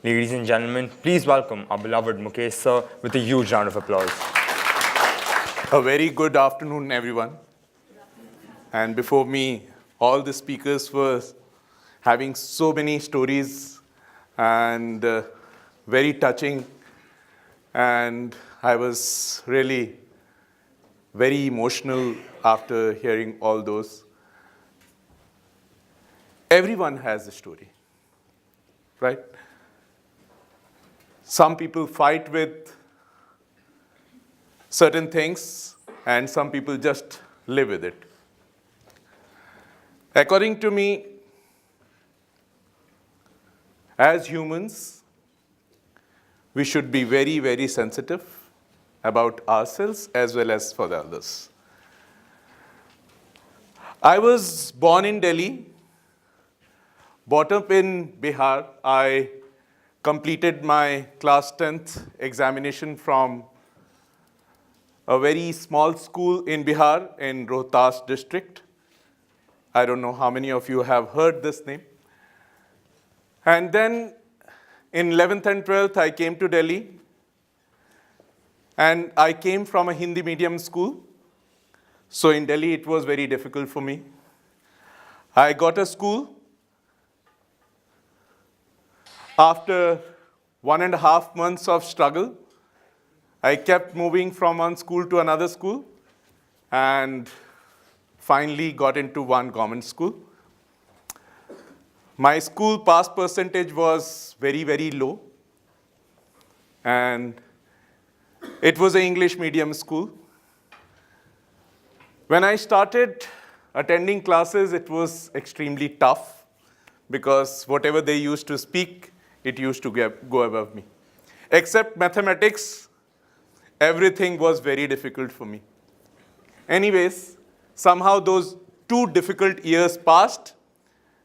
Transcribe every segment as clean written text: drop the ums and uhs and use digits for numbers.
Ladies and gentlemen, please welcome our beloved Mukesh sir with a huge round of applause. A very good afternoon, everyone. And before me, all the speakers were having so many stories and very touching. And I was really very emotional after hearing all those. Everyone has a story, right? Some people fight with certain things, and some people just live with it. According to me, as humans, we should be very, very sensitive about ourselves as well as for the others. I was born in Delhi, brought up in Bihar. I completed my class 10th examination from a very small school in Bihar in Rohtas district. I don't know how many of you have heard this name. And then in 11th and 12th, I came to Delhi. And I came from a Hindi medium school. So in Delhi, it was very difficult for me. I got a school. After 1.5 months of struggle, I kept moving from one school to another school and finally got into one government school. My school pass percentage was very, very low. And it was an English medium school. When I started attending classes, it was extremely tough because whatever they used to speak, it used to go above me. Except mathematics, everything was very difficult for me. Anyways, somehow those 2 difficult years passed,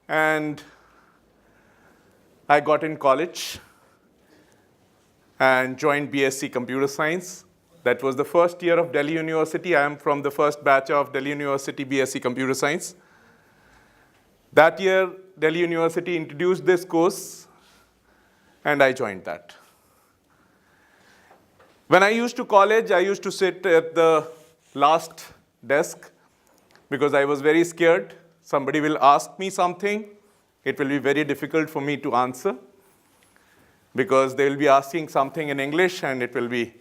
and I got in college and joined BSc Computer Science. That was the first year of Delhi University. I am from the first batch of Delhi University BSc Computer Science. That year, Delhi University introduced this course, and I joined that. When I used to college, I used to sit at the last desk because I was very scared. Somebody will ask me something. It will be very difficult for me to answer because they will be asking something in English, and it will be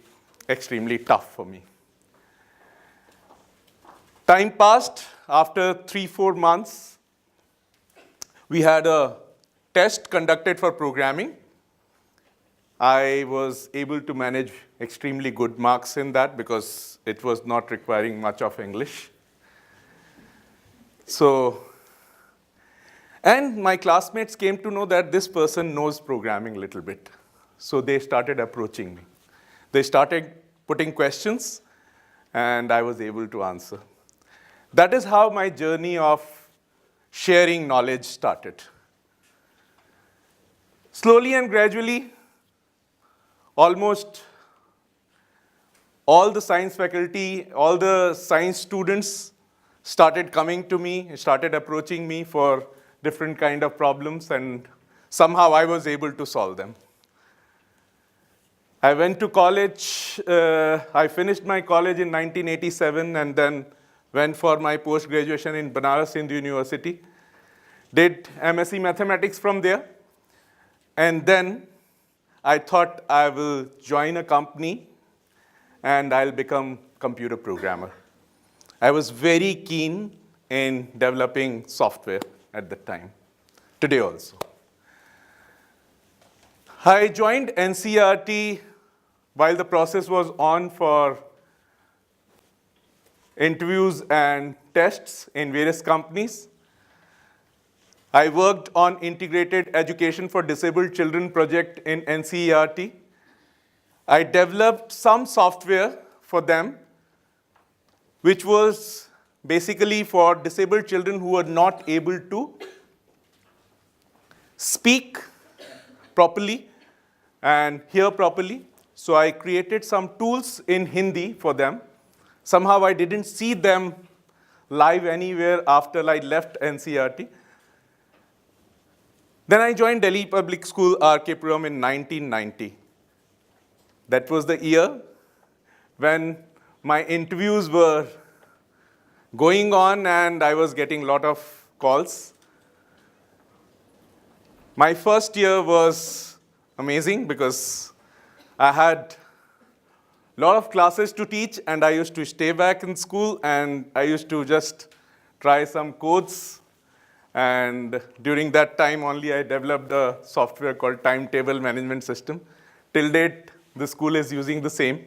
extremely tough for me. Time passed. After 3-4 months, we had a test conducted for programming. I was able to manage extremely good marks in that because it was not requiring much of English. And my classmates came to know that this person knows programming a little bit. So they started approaching me. They started putting questions, and I was able to answer. That is how my journey of sharing knowledge started. Slowly and gradually, almost all the science faculty, all the science students started coming to me, started approaching me for different kind of problems, and somehow I was able to solve them. I went to college. I finished my college in 1987 and then went for my post-graduation in Banaras Hindu University. Did MSc Mathematics from there. And then I thought I will join a company and I'll become computer programmer. I was very keen in developing software at the time, today also. I joined NCERT while the process was on for interviews and tests in various companies. I worked on Integrated Education for Disabled Children project in NCERT. I developed some software for them, which was basically for disabled children who were not able to speak properly and hear properly. So I created some tools in Hindi for them. Somehow I didn't see them live anywhere after I left NCERT. Then I joined Delhi Public School, R.K. Puram in 1990. That was the year when my interviews were going on and I was getting a lot of calls. My first year was amazing because I had a lot of classes to teach and I used to stay back in school and I used to just try some codes. And during that time only I developed a software called Timetable Management System. Till date, the school is using the same,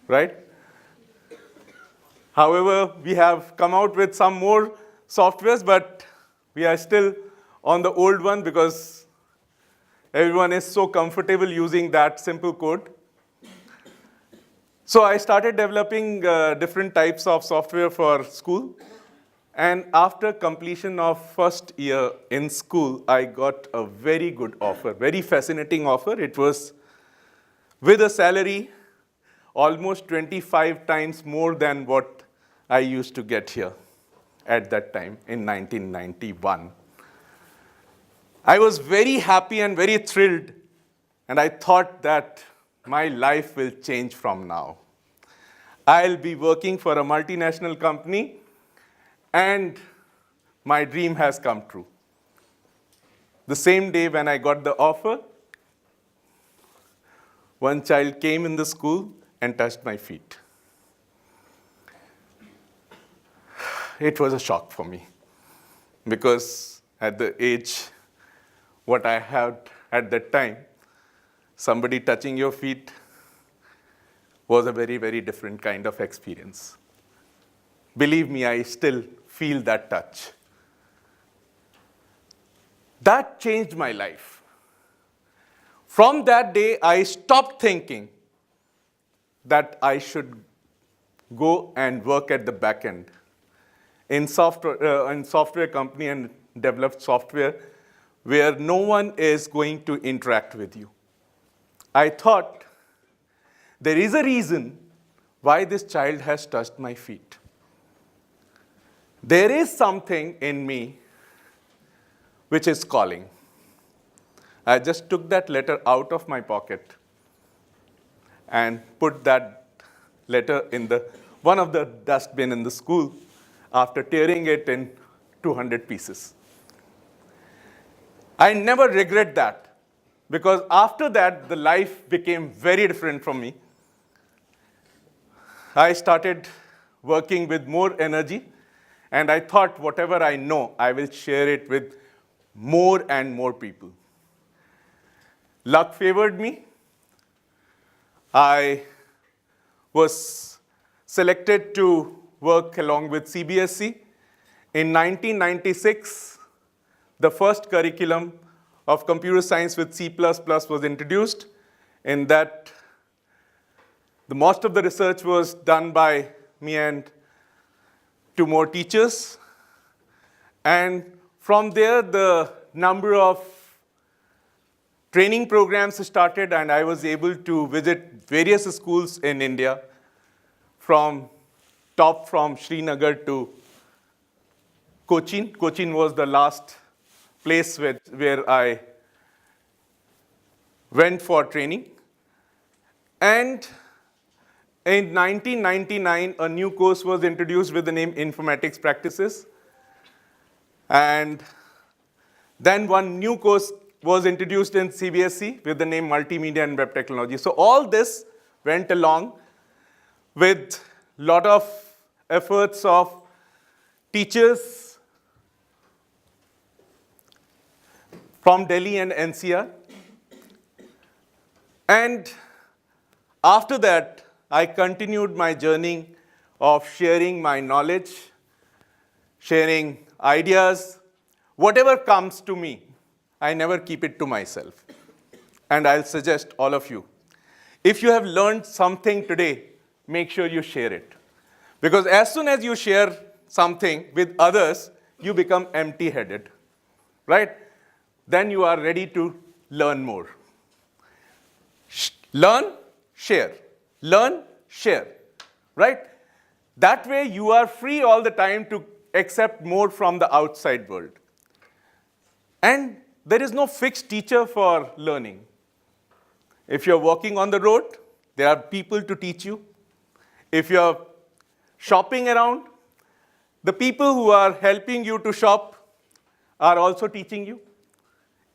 right? However, we have come out with some more softwares, but we are still on the old one because everyone is so comfortable using that simple code. So I started developing different types of software for school. And after completion of first year in school, I got a very good offer, very fascinating offer. It was with a salary almost 25 times more than what I used to get here at that time in 1991. I was very happy and very thrilled, and I thought that my life will change from now. I'll be working for a multinational company, and my dream has come true. The same day when I got the offer, one child came in the school and touched my feet. It was a shock for me because at the age what I had at that time, somebody touching your feet was a very, very different kind of experience. Believe me, I still feel that touch. That changed my life. From that day, I stopped thinking that I should go and work at the back end in software company and develop software where no one is going to interact with you. I thought there is a reason why this child has touched my feet. There is something in me which is calling. I just took that letter out of my pocket and put that letter in one of the dustbin in the school after tearing it in 200 pieces. I never regret that because after that, the life became very different from me. I started working with more energy, and I thought whatever I know, I will share it with more and more people. Luck favored me. I was selected to work along with CBSE. In 1996, the first curriculum of computer science with C++ was introduced. In that, most of the research was done by me and two more teachers. And from there, the number of training programs started, and I was able to visit various schools in India, from Srinagar to Cochin. Cochin was the last place where I went for training. And in 1999, a new course was introduced with the name Informatics Practices. And then one new course was introduced in CBSE with the name Multimedia and Web Technology. So all this went along with a lot of efforts of teachers from Delhi and NCR. And after that, I continued my journey of sharing my knowledge, sharing ideas, whatever comes to me. I never keep it to myself. And I'll suggest all of you, if you have learned something today, make sure you share it. Because as soon as you share something with others, you become empty-headed, right? Then you are ready to learn more. Learn, share. Learn, share, right? That way you are free all the time to accept more from the outside world. And there is no fixed teacher for learning. If you're walking on the road, there are people to teach you. If you're shopping around, the people who are helping you to shop are also teaching you.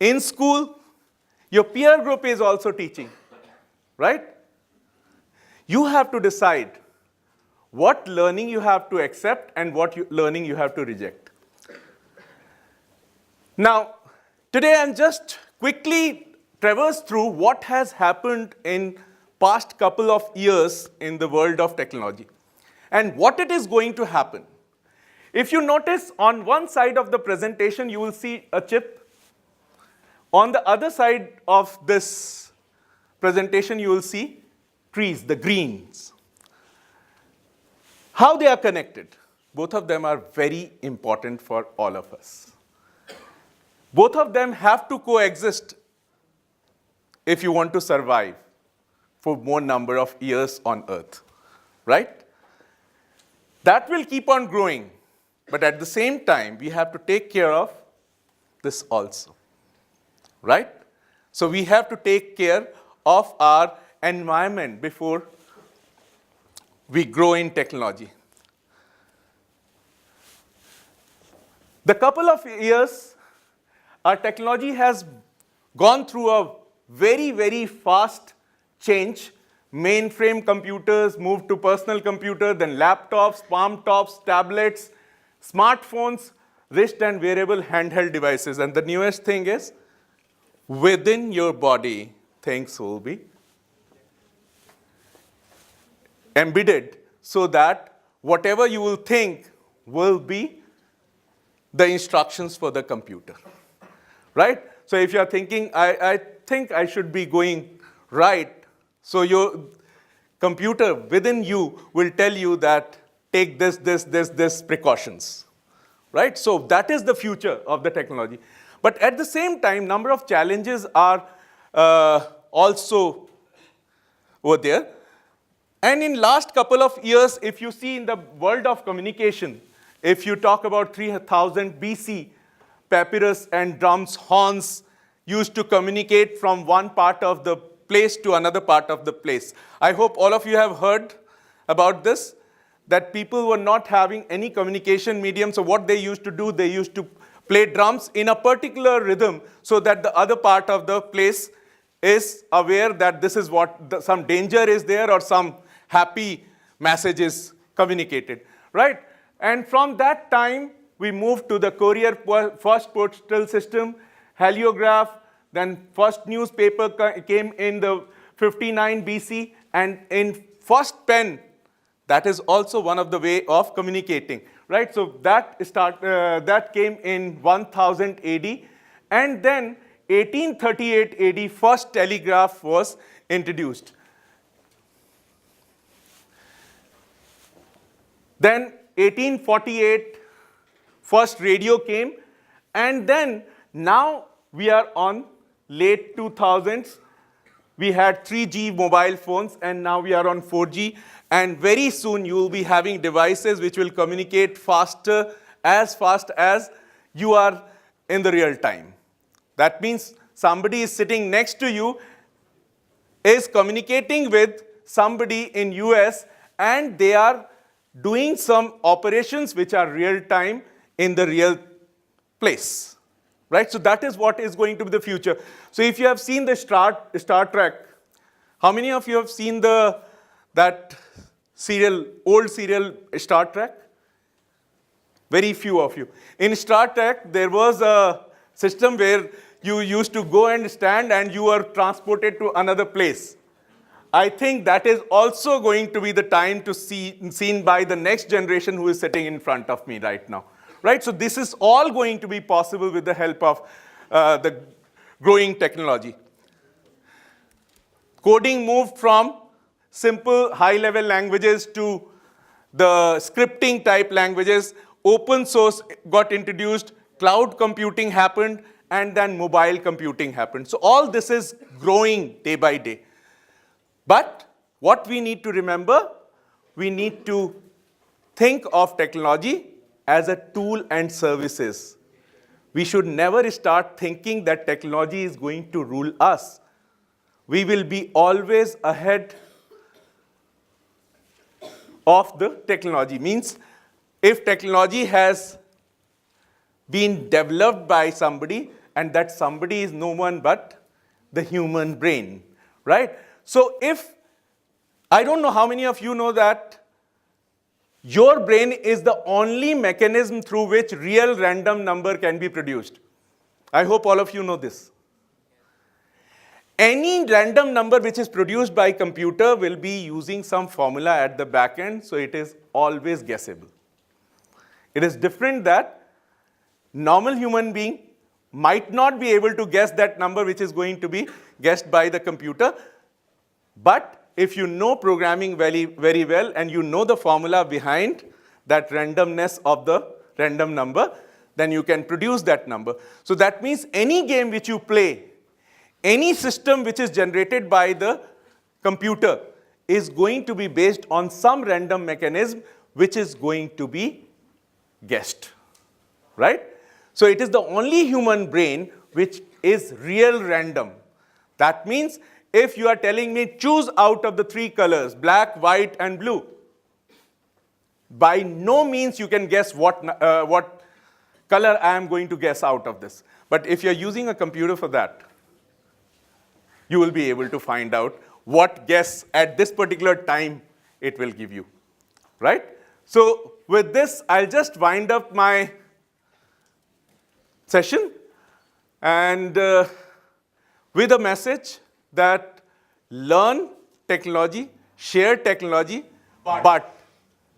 In school, your peer group is also teaching, right? You have to decide what learning you have to accept and what learning you have to reject. Now, today I'm just quickly traverse through what has happened in past couple of years in the world of technology and what it is going to happen. If you notice, on one side of the presentation, you will see a chip. On the other side of this presentation, you will see trees, the greens. How they are connected? Both of them are very important for all of us. Both of them have to coexist if you want to survive for more number of years on Earth, right? That will keep on growing, but at the same time, we have to take care of this also, right? So we have to take care of our environment before we grow in technology. The couple of years, our technology has gone through a very, very fast change. Mainframe computers moved to personal computers, then laptops, palm tops, tablets, smartphones, wrist and wearable handheld devices. And the newest thing is, within your body, things will be embedded so that whatever you will think will be the instructions for the computer, right? So if you're thinking, I think I should be going right, so your computer within you will tell you that take this precautions, right? So that is the future of the technology. But at the same time, number of challenges are also over there. And in last couple of years, if you see in the world of communication, if you talk about 3000 BC, papyrus and drums, horns used to communicate from one part of the place to another part of the place. I hope all of you have heard about this, that people were not having any communication medium. So what they used to do, they used to play drums in a particular rhythm so that the other part of the place is aware that this is what, some danger is there or some happy message is communicated, right? And from that time, we moved to the courier, first postal system, heliograph, then first newspaper came in the 59 BC, and in first pen, that is also one of the way of communicating, right? So that came in 1000 AD, and then 1838 AD, first telegraph was introduced. Then 1848, first radio came, and then now we are on late 2000s. We had 3G mobile phones, and now we are on 4G. And very soon you will be having devices which will communicate faster, as fast as you are in the real time. That means somebody is sitting next to you, is communicating with somebody in US, and they are doing some operations which are real time in the real place, right? So that is what is going to be the future. So if you have seen the Star Trek, how many of you have seen that old serial Star Trek? Very few of you. In Star Trek, there was a system where you used to go and stand and you were transported to another place. I think that is also going to be the time to seen by the next generation who is sitting in front of me right now, right? So this is all going to be possible with the help of the growing technology. Coding moved from simple high-level languages to the scripting type languages. Open source got introduced, cloud computing happened, and then mobile computing happened. So all this is growing day by day. But what we need to remember, we need to think of technology as a tool and services. we should never start thinking that technology is going to rule us. We will be always ahead of the technology. Means if technology has been developed by somebody, and that somebody is no one but the human brain, right? So if, I don't know how many of you know that your brain is the only mechanism through which real random number can be produced. I hope all of you know this. Any random number which is produced by computer will be using some formula at the back end, so it is always guessable. It is different that normal human being might not be able to guess that number which is going to be guessed by the computer, but if you know programming very, very well and you know the formula behind that randomness of the random number, then you can produce that number. So that means any game which you play, any system which is generated by the computer is going to be based on some random mechanism which is going to be guessed, right? So it is the only human brain which is real random. That means if you are telling me choose out of the three colors, black, white, and blue, by no means you can guess what color I am going to guess out of this. But if you're using a computer for that, you will be able to find out what guess at this particular time it will give you, right? So with this, I'll just wind up my session and with a message that learn technology, share technology, but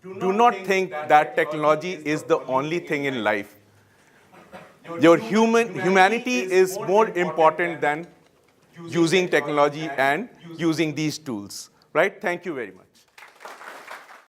do not think that technology is the only thing in life. Your humanity is more important than using technology and using these tools, right? Thank you very much.